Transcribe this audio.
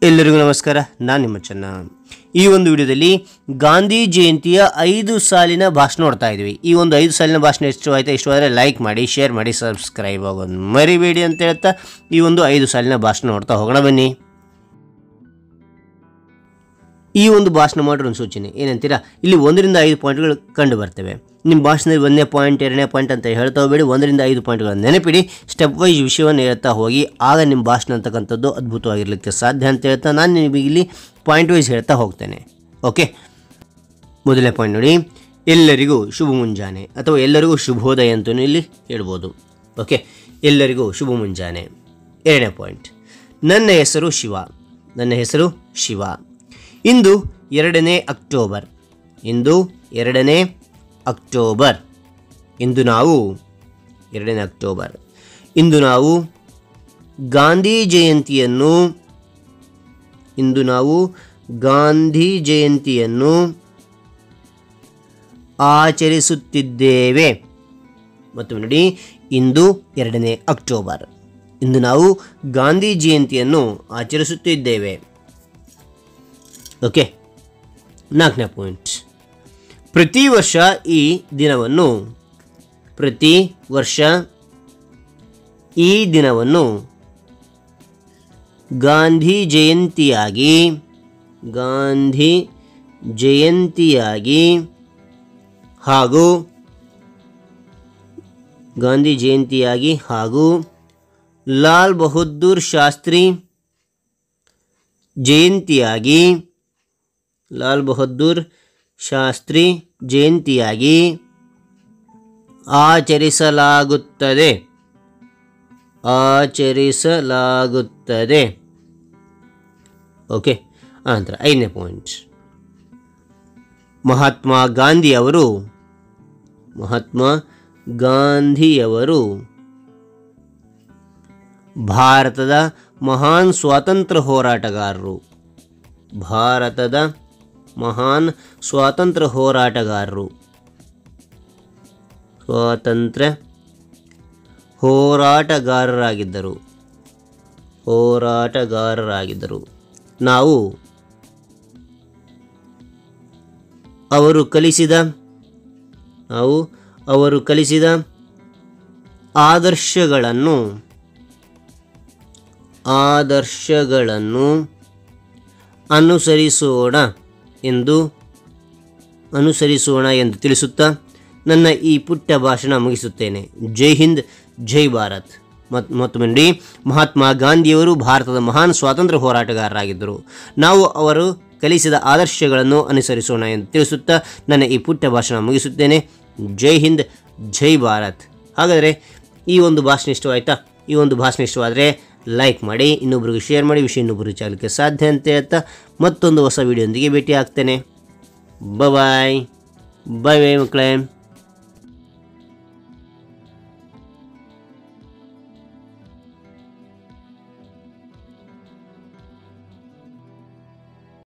ಎಲ್ಲರಿಗೂ ನಮಸ್ಕಾರ, ನಾನು ನಿಮ್ಮ ಚೆನ್ನ. ಈ ಒಂದು ವಿಡಿಯೋದಲ್ಲಿ ಗಾಂಧಿ ಜಯಂತಿಯ 5 ಸಾಲಿನ ಭಾಷಣ ನೋಡ್ತಾ ಇದ್ವಿ. ಈ ಒಂದು 5 ಸಾಲಿನ ಭಾಷಣ ಇಷ್ಟವಾದರೆ ಲೈಕ್ ಮಾಡಿ, ಶೇರ್ ಮಾಡಿ, ಸಬ್ಸ್ಕ್ರೈಬ್ ಆಗೋದು ಮರಿಬೇಡಿ ಅಂತ ಹೇಳ್ತಾ ಈ ಒಂದು 5 ಸಾಲಿನ ಭಾಷಣ ನೋಡ್ತಾ ಹೋಗೋಣ ಬನ್ನಿ. ಈ ಒಂದು ಭಾಷಣ ಮಾಡಿರೋ ಒಂದು ಸೂಚನೆ ಏನಂತೀರಾ, ಇಲ್ಲಿ 1 ರಿಂದ 5 ಪಾಯಿಂಟ್ಗಳು ಕಂಡು ಬರ್ತವೆ. ನಿಮ್ಮ ಭಾಷಣದಲ್ಲಿ 1ನೇ ಪಾಯಿಂಟ್ 2ನೇ ಪಾಯಿಂಟ್ ಅಂತ ಹೇಳ್ತಾ ಹೋಗಬೇಡಿ. 1 ರಿಂದ 5 ಪಾಯಿಂಟ್ಗಳನ್ನು ನೆನಪಿಡಿ. ಸ್ಟೆಪ್ ವೈಸ್ ವಿಷಯವನ್ನು ಹೇಳ್ತಾ ಹೋಗಿ, ಆಗ ನಿಮ್ಮ ಭಾಷಣ ಅಂತಕ್ಕಂಥದ್ದು ಅದ್ಭುತವಾಗಿರಲಿಕ್ಕೆ ಸಾಧ್ಯ ಅಂತ ಹೇಳ್ತಾ ನಾನು ನಿಮಗೆ ಇಲ್ಲಿ ಪಾಯಿಂಟ್ ವೈಸ್ ಹೇಳ್ತಾ ಹೋಗ್ತೇನೆ. ಓಕೆ, ಮೊದಲನೇ ಪಾಯಿಂಟ್ ನೋಡಿ, ಎಲ್ಲರಿಗೂ ಶುಭ ಮುಂಜಾನೆ ಅಥವಾ ಎಲ್ಲರಿಗೂ ಶುಭೋದಯ ಅಂತಲೂ ಇಲ್ಲಿ ಹೇಳ್ಬೋದು. ಓಕೆ, ಎಲ್ಲರಿಗೂ ಶುಭ ಮುಂಜಾನೆ. 2ನೇ ಪಾಯಿಂಟ್, ನನ್ನ ಹೆಸರು ಶಿವ. ನನ್ನ ಹೆಸರು ಶಿವ. ಇಂದು 2ನೇ ಅಕ್ಟೋಬರ್. ಇಂದು 2ನೇ ಅಕ್ಟೋಬರ್. ಇಂದು ನಾವು 2ನೇ ಅಕ್ಟೋಬರ್. ಇಂದು ನಾವು ಗಾಂಧಿ ಜಯಂತಿಯನ್ನು ಆಚರಿಸುತ್ತಿದ್ದೇವೆ. ಮತ್ತು ನೋಡಿ, ಇಂದು 2ನೇ ಅಕ್ಟೋಬರ್. ಇಂದು ನಾವು ಗಾಂಧಿ ಜಯಂತಿಯನ್ನು ಆಚರಿಸುತ್ತಿದ್ದೇವೆ. ಓಕೆ, 4ನೇ ಪಾಯಿಂಟ್, ಪ್ರತಿ ವರ್ಷ ಈ ದಿನವನ್ನು ಗಾಂಧಿ ಜಯಂತಿಯಾಗಿ ಹಾಗೂ ಲಾಲ್ ಬಹದ್ದೂರ್ ಶಾಸ್ತ್ರಿ ಜಯಂತಿಯಾಗಿ ಆಚರಿಸಲಾಗುತ್ತದೆ. ಓಕೆ, ಆನಂತರ 5ನೇ ಪಾಯಿಂಟ್, ಮಹಾತ್ಮ ಗಾಂಧಿಯವರು ಭಾರತದ ಮಹಾನ್ ಸ್ವಾತಂತ್ರ್ಯ ಹೋರಾಟಗಾರರು. ಹೋರಾಟಗಾರರಾಗಿದ್ದರು. ನಾವು ಅವರು ಕಲಿಸಿದ ಆದರ್ಶಗಳನ್ನು ಅನುಸರಿಸೋಣ ಎಂದು ತಿಳಿಸುತ್ತಾ ನನ್ನ ಈ ಪುಟ್ಟ ಭಾಷಣ ಮುಗಿಸುತ್ತೇನೆ. ಜೈ ಹಿಂದ್, ಜೈ ಭಾರತ್. ಮತ್ತು ನೋಡಿ, ಮಹಾತ್ಮ ಗಾಂಧಿಯವರು ಭಾರತದ ಮಹಾನ್ ಸ್ವಾತಂತ್ರ್ಯ ಹೋರಾಟಗಾರರಾಗಿದ್ದರು. ನಾವು ಅವರು ಕಲಿಸಿದ ಆದರ್ಶಗಳನ್ನು ಅನುಸರಿಸೋಣ ಎಂದು ತಿಳಿಸುತ್ತಾ ನನ್ನ ಈ ಪುಟ್ಟ ಭಾಷಣ ಮುಗಿಸುತ್ತೇನೆ. ಜೈ ಹಿಂದ್, ಜೈ ಭಾರತ್. ಹಾಗಾದರೆ ಈ ಒಂದು ಭಾಷಣ ಇಷ್ಟವಾಯಿತಾ? ಈ ಒಂದು ಭಾಷಣ ಇಷ್ಟವಾದರೆ ಲೈಕ್ ಮಾಡಿ, ಇನ್ನೊಬ್ಬರಿಗೆ ಶೇರ್ ಮಾಡಿ, ವಿಷಯ ಇನ್ನೊಬ್ಬರಿಗೆ ಚಾಲಕ್ಕೆ ಸಾಧ್ಯ ಅಂತ ಹೇಳ್ತಾ ಮತ್ತೊಂದು ಹೊಸ ವಿಡಿಯೋದೊಂದಿಗೆ ಭೇಟಿ ಆಗ್ತೇನೆ. ಬಾಯ್ ಮಕ್ಕಳೇ.